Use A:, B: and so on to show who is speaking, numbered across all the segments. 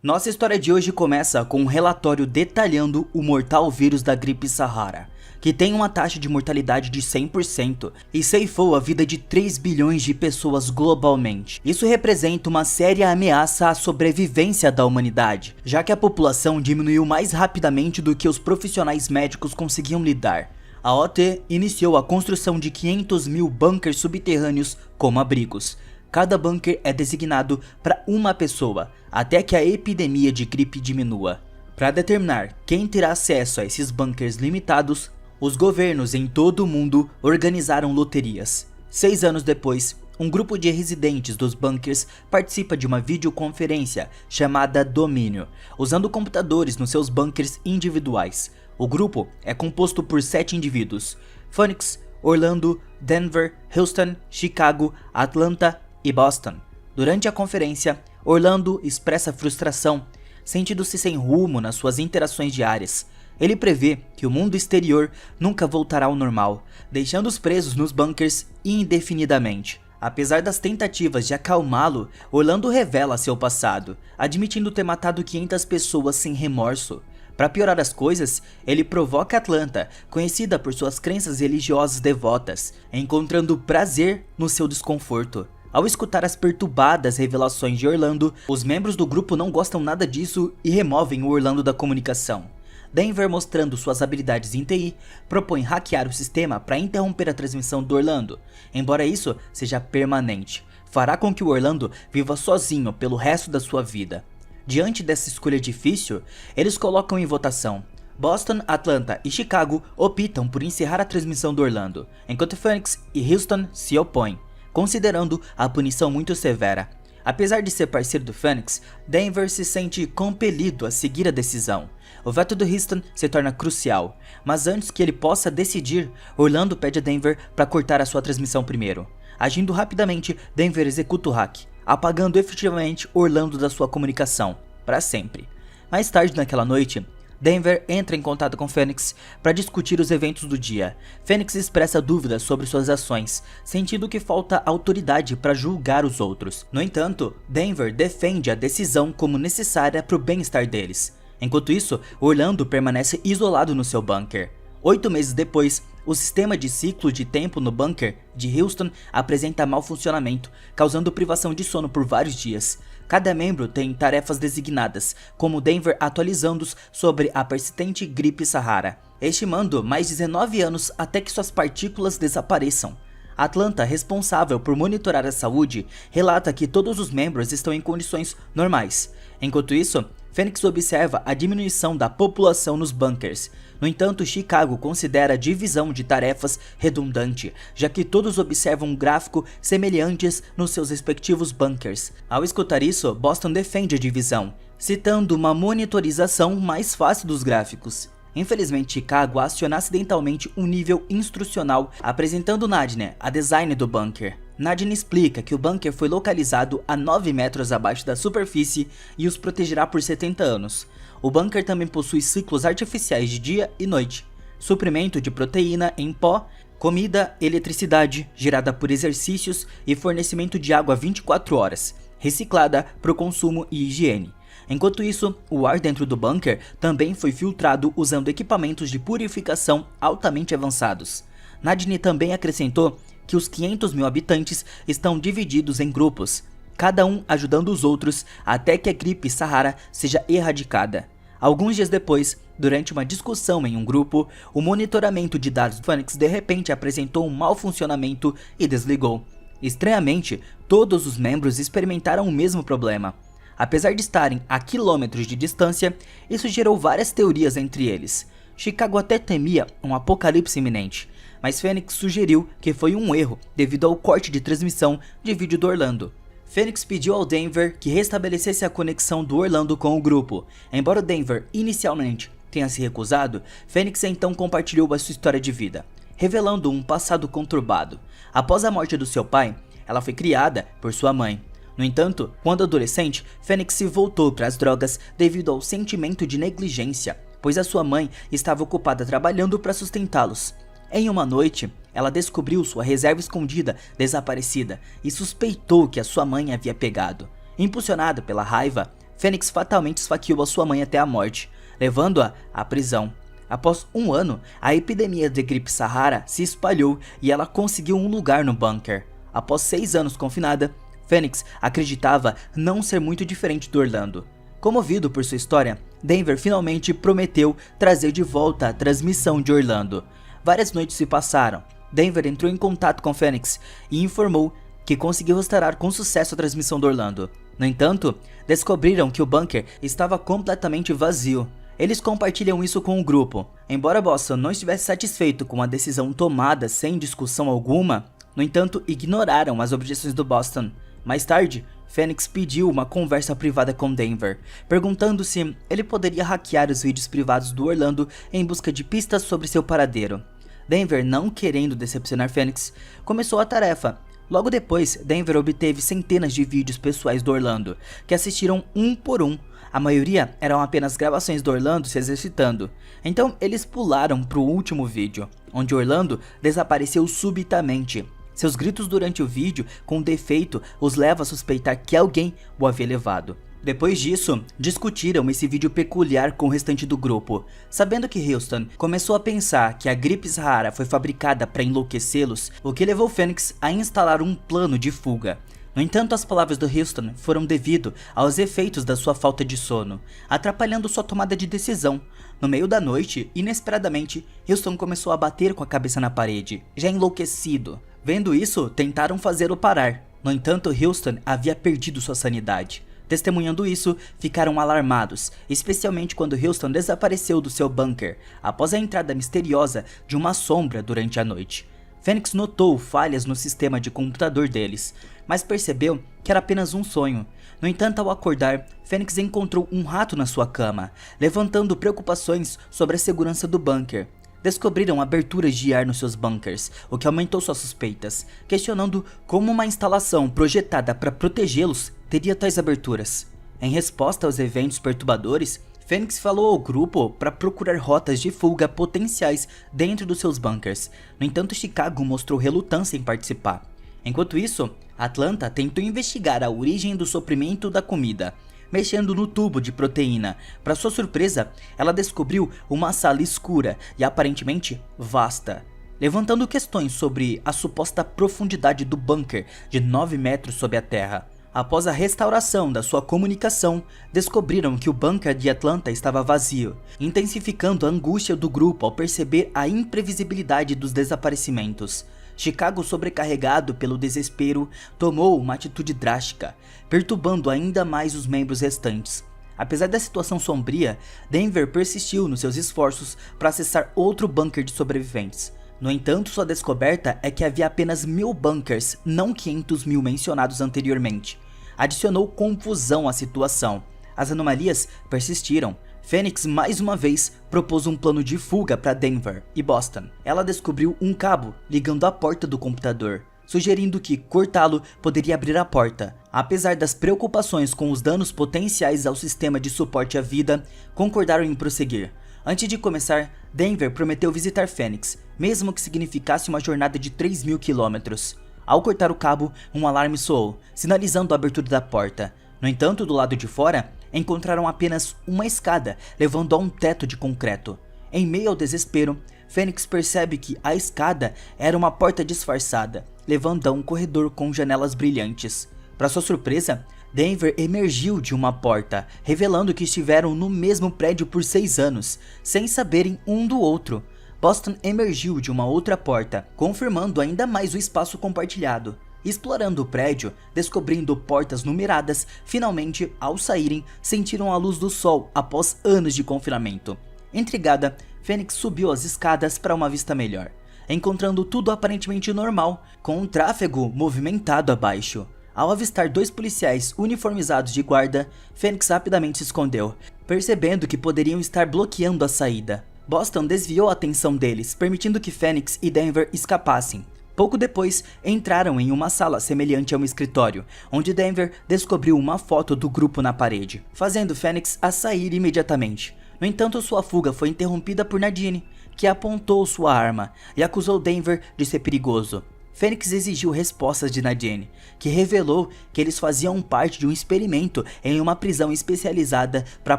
A: Nossa história de hoje começa com um relatório detalhando o mortal vírus da gripe Sahara, que tem uma taxa de mortalidade de 100% e ceifou a vida de 3 bilhões de pessoas globalmente. Isso representa uma séria ameaça à sobrevivência da humanidade, já que a população diminuiu mais rapidamente do que os profissionais médicos conseguiam lidar. A OT iniciou a construção de 500 mil bunkers subterrâneos como abrigos. Cada bunker é designado para uma pessoa, até que a epidemia de gripe diminua. Para determinar quem terá acesso a esses bunkers limitados, os governos em todo o mundo organizaram loterias. 6 anos depois, um grupo de residentes dos bunkers participa de uma videoconferência chamada Domínio, usando computadores nos seus bunkers individuais. O grupo é composto por 7 indivíduos: Phoenix, Orlando, Denver, Houston, Chicago, Atlanta e Boston. Durante a conferência, Orlando expressa frustração, sentindo-se sem rumo nas suas interações diárias. Ele prevê que o mundo exterior nunca voltará ao normal, deixando-os presos nos bunkers indefinidamente. Apesar das tentativas de acalmá-lo, Orlando revela seu passado, admitindo ter matado 500 pessoas sem remorso. Para piorar as coisas, ele provoca Atlanta, conhecida por suas crenças religiosas devotas, encontrando prazer no seu desconforto. Ao escutar as perturbadas revelações de Orlando, os membros do grupo não gostam nada disso e removem o Orlando da comunicação. Denver, mostrando suas habilidades em TI, propõe hackear o sistema para interromper a transmissão do Orlando, embora isso seja permanente. Fará com que o Orlando viva sozinho pelo resto da sua vida. Diante dessa escolha difícil, eles colocam em votação. Boston, Atlanta e Chicago optam por encerrar a transmissão do Orlando, enquanto Phoenix e Houston se opõem, considerando a punição muito severa. Apesar de ser parceiro do Phoenix, Denver se sente compelido a seguir a decisão. O veto do Houston se torna crucial, mas antes que ele possa decidir, Orlando pede a Denver para cortar a sua transmissão primeiro. Agindo rapidamente, Denver executa o hack, apagando efetivamente Orlando da sua comunicação, para sempre. Mais tarde naquela noite, Denver entra em contato com Phoenix para discutir os eventos do dia. Phoenix expressa dúvidas sobre suas ações, sentindo que falta autoridade para julgar os outros. No entanto, Denver defende a decisão como necessária para o bem-estar deles. Enquanto isso, Orlando permanece isolado no seu bunker. 8 meses depois, o sistema de ciclo de tempo no bunker de Houston apresenta mau funcionamento, causando privação de sono por vários dias. Cada membro tem tarefas designadas, como Denver atualizando-os sobre a persistente gripe Sahara, estimando mais 19 anos até que suas partículas desapareçam. Atlanta, responsável por monitorar a saúde, relata que todos os membros estão em condições normais. Enquanto isso, Phoenix observa a diminuição da população nos bunkers. No entanto, Chicago considera a divisão de tarefas redundante, já que todos observam um gráfico semelhantes nos seus respectivos bunkers. Ao escutar isso, Boston defende a divisão, citando uma monitorização mais fácil dos gráficos. Infelizmente, Chicago aciona acidentalmente um nível instrucional, apresentando Nadine, a designer do bunker. Nadine explica que o bunker foi localizado a 9 metros abaixo da superfície e os protegerá por 70 anos. O bunker também possui ciclos artificiais de dia e noite, suprimento de proteína em pó, comida, eletricidade gerada por exercícios e fornecimento de água 24 horas, reciclada para o consumo e higiene. Enquanto isso, o ar dentro do bunker também foi filtrado usando equipamentos de purificação altamente avançados. Nadine também acrescentou que os 500 mil habitantes estão divididos em grupos, cada um ajudando os outros até que a gripe Sahara seja erradicada. Alguns dias depois, durante uma discussão em um grupo, o monitoramento de dados do Phoenix de repente apresentou um mau funcionamento e desligou. Estranhamente, todos os membros experimentaram o mesmo problema. Apesar de estarem a quilômetros de distância, isso gerou várias teorias entre eles. Chicago até temia um apocalipse iminente, mas Phoenix sugeriu que foi um erro devido ao corte de transmissão de vídeo do Orlando. Phoenix pediu ao Denver que restabelecesse a conexão do Orlando com o grupo. Embora Denver inicialmente tenha se recusado, Phoenix então compartilhou a sua história de vida, revelando um passado conturbado. Após a morte do seu pai, ela foi criada por sua mãe. No entanto, quando adolescente, Phoenix se voltou para as drogas devido ao sentimento de negligência, pois a sua mãe estava ocupada trabalhando para sustentá-los. Em uma noite, ela descobriu sua reserva escondida desaparecida e suspeitou que a sua mãe havia pegado. Impulsionada pela raiva, Fênix fatalmente esfaqueou a sua mãe até a morte, levando-a à prisão. Após um ano, a epidemia de gripe Sahara se espalhou e ela conseguiu um lugar no bunker. Após 6 anos confinada, Fênix acreditava não ser muito diferente do Orlando. Comovido por sua história, Denver finalmente prometeu trazer de volta a transmissão de Orlando. Várias noites se passaram. Denver entrou em contato com Fênix e informou que conseguiu restaurar com sucesso a transmissão do Orlando. No entanto, descobriram que o bunker estava completamente vazio. Eles compartilham isso com o grupo. Embora Boston não estivesse satisfeito com a decisão tomada sem discussão alguma, no entanto, ignoraram as objeções do Boston. Mais tarde, Fênix pediu uma conversa privada com Denver, perguntando se ele poderia hackear os vídeos privados do Orlando em busca de pistas sobre seu paradeiro. Denver, não querendo decepcionar Fênix, começou a tarefa. Logo depois, Denver obteve centenas de vídeos pessoais do Orlando, que assistiram um por um. A maioria eram apenas gravações do Orlando se exercitando. Então eles pularam para o último vídeo, onde Orlando desapareceu subitamente. Seus gritos durante o vídeo com defeito os levam a suspeitar que alguém o havia levado. Depois disso, discutiram esse vídeo peculiar com o restante do grupo. Sabendo que Houston começou a pensar que a gripe Sahara foi fabricada para enlouquecê-los, o que levou Fênix a instalar um plano de fuga. No entanto, as palavras do Houston foram devido aos efeitos da sua falta de sono, atrapalhando sua tomada de decisão. No meio da noite, inesperadamente, Houston começou a bater com a cabeça na parede, já enlouquecido. Vendo isso, tentaram fazê-lo parar. No entanto, Houston havia perdido sua sanidade. Testemunhando isso, ficaram alarmados, especialmente quando Houston desapareceu do seu bunker, após a entrada misteriosa de uma sombra durante a noite. Fênix notou falhas no sistema de computador deles, mas percebeu que era apenas um sonho. No entanto, ao acordar, Fênix encontrou um rato na sua cama, levantando preocupações sobre a segurança do bunker. Descobriram aberturas de ar nos seus bunkers, o que aumentou suas suspeitas, questionando como uma instalação projetada para protegê-los teria tais aberturas. Em resposta aos eventos perturbadores, Fênix falou ao grupo para procurar rotas de fuga potenciais dentro dos seus bunkers. No entanto, Chicago mostrou relutância em participar. Enquanto isso, Atlanta tentou investigar a origem do suprimento da comida, mexendo no tubo de proteína. Para sua surpresa, ela descobriu uma sala escura e aparentemente vasta, levantando questões sobre a suposta profundidade do bunker de 9 metros sob a terra. Após a restauração da sua comunicação, descobriram que o bunker de Atlanta estava vazio, intensificando a angústia do grupo ao perceber a imprevisibilidade dos desaparecimentos. Chicago, sobrecarregado pelo desespero, tomou uma atitude drástica, perturbando ainda mais os membros restantes. Apesar da situação sombria, Denver persistiu nos seus esforços para acessar outro bunker de sobreviventes. No entanto, sua descoberta é que havia apenas 1000 bunkers, não 500.000 mencionados anteriormente. Adicionou confusão à situação. As anomalias persistiram. Fênix mais uma vez propôs um plano de fuga para Denver e Boston. Ela descobriu um cabo ligando a porta do computador, sugerindo que cortá-lo poderia abrir a porta. Apesar das preocupações com os danos potenciais ao sistema de suporte à vida, concordaram em prosseguir. Antes de começar, Denver prometeu visitar Fênix, mesmo que significasse uma jornada de 3.000 quilômetros. Ao cortar o cabo, um alarme soou, sinalizando a abertura da porta. No entanto, do lado de fora, encontraram apenas uma escada, levando a um teto de concreto. Em meio ao desespero, Fênix percebe que a escada era uma porta disfarçada, levando a um corredor com janelas brilhantes. Para sua surpresa, Denver emergiu de uma porta, revelando que estiveram no mesmo prédio por 6 anos, sem saberem um do outro. Boston emergiu de uma outra porta, confirmando ainda mais o espaço compartilhado. Explorando o prédio, descobrindo portas numeradas, finalmente, ao saírem, sentiram a luz do sol após anos de confinamento. Intrigada, Fênix subiu as escadas para uma vista melhor, encontrando tudo aparentemente normal, com um tráfego movimentado abaixo. Ao avistar 2 policiais uniformizados de guarda, Fênix rapidamente se escondeu, percebendo que poderiam estar bloqueando a saída. Boston desviou a atenção deles, permitindo que Fênix e Denver escapassem. Pouco depois, entraram em uma sala semelhante a um escritório, onde Denver descobriu uma foto do grupo na parede, fazendo Fênix a sair imediatamente. No entanto, sua fuga foi interrompida por Nadine, que apontou sua arma e acusou Denver de ser perigoso. Fênix exigiu respostas de Nadine, que revelou que eles faziam parte de um experimento em uma prisão especializada para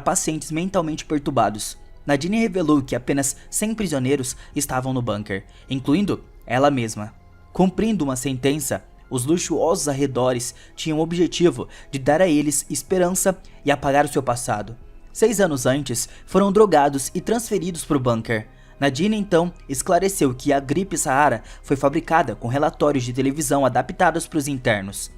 A: pacientes mentalmente perturbados. Nadine revelou que apenas 100 prisioneiros estavam no bunker, incluindo ela mesma. Cumprindo uma sentença, os luxuosos arredores tinham o objetivo de dar a eles esperança e apagar o seu passado. 6 anos antes, foram drogados e transferidos para o bunker. Nadine então esclareceu que a gripe Sahara foi fabricada com relatórios de televisão adaptados para os internos.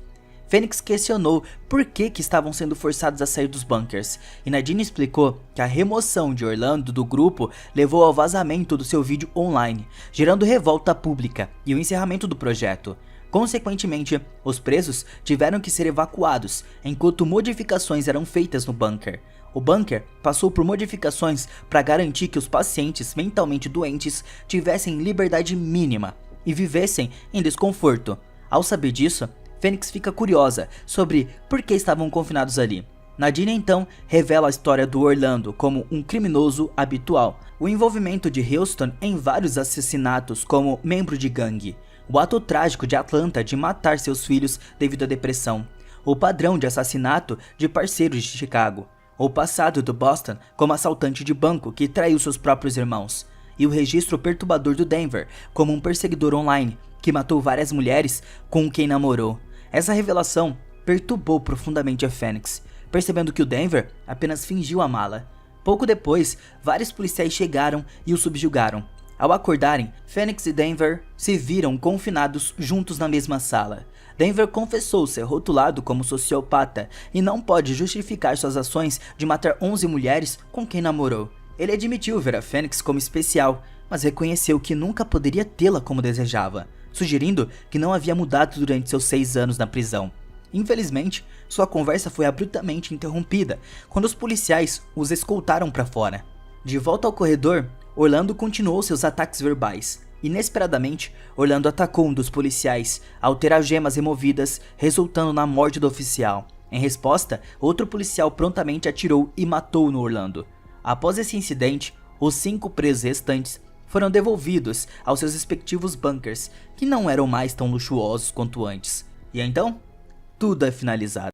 A: Fênix questionou por que estavam sendo forçados a sair dos bunkers, e Nadine explicou que a remoção de Orlando do grupo levou ao vazamento do seu vídeo online, gerando revolta pública e o encerramento do projeto. Consequentemente, os presos tiveram que ser evacuados, enquanto modificações eram feitas no bunker. O bunker passou por modificações para garantir que os pacientes mentalmente doentes tivessem liberdade mínima e vivessem em desconforto. Ao saber disso, Fênix fica curiosa sobre por que estavam confinados ali. Nadine então revela a história do Orlando como um criminoso habitual, o envolvimento de Houston em vários assassinatos como membro de gangue, o ato trágico de Atlanta de matar seus filhos devido à depressão, o padrão de assassinato de parceiros de Chicago, o passado do Boston como assaltante de banco que traiu seus próprios irmãos, e o registro perturbador do Denver como um perseguidor online que matou várias mulheres com quem namorou. Essa revelação perturbou profundamente a Fênix, percebendo que o Denver apenas fingiu amá-la. Pouco depois, vários policiais chegaram e o subjugaram. Ao acordarem, Fênix e Denver se viram confinados juntos na mesma sala. Denver confessou ser rotulado como sociopata e não pode justificar suas ações de matar 11 mulheres com quem namorou. Ele admitiu ver a Fênix como especial, mas reconheceu que nunca poderia tê-la como desejava, sugerindo que não havia mudado durante seus 6 anos na prisão. Infelizmente, sua conversa foi abruptamente interrompida quando os policiais os escoltaram para fora. De volta ao corredor, Orlando continuou seus ataques verbais. Inesperadamente, Orlando atacou um dos policiais ao ter as gemas removidas, resultando na morte do oficial. Em resposta, outro policial prontamente atirou e matou no Orlando. Após esse incidente, os 5 presos restantes foram devolvidos aos seus respectivos bunkers, que não eram mais tão luxuosos quanto antes. E então, tudo é finalizado.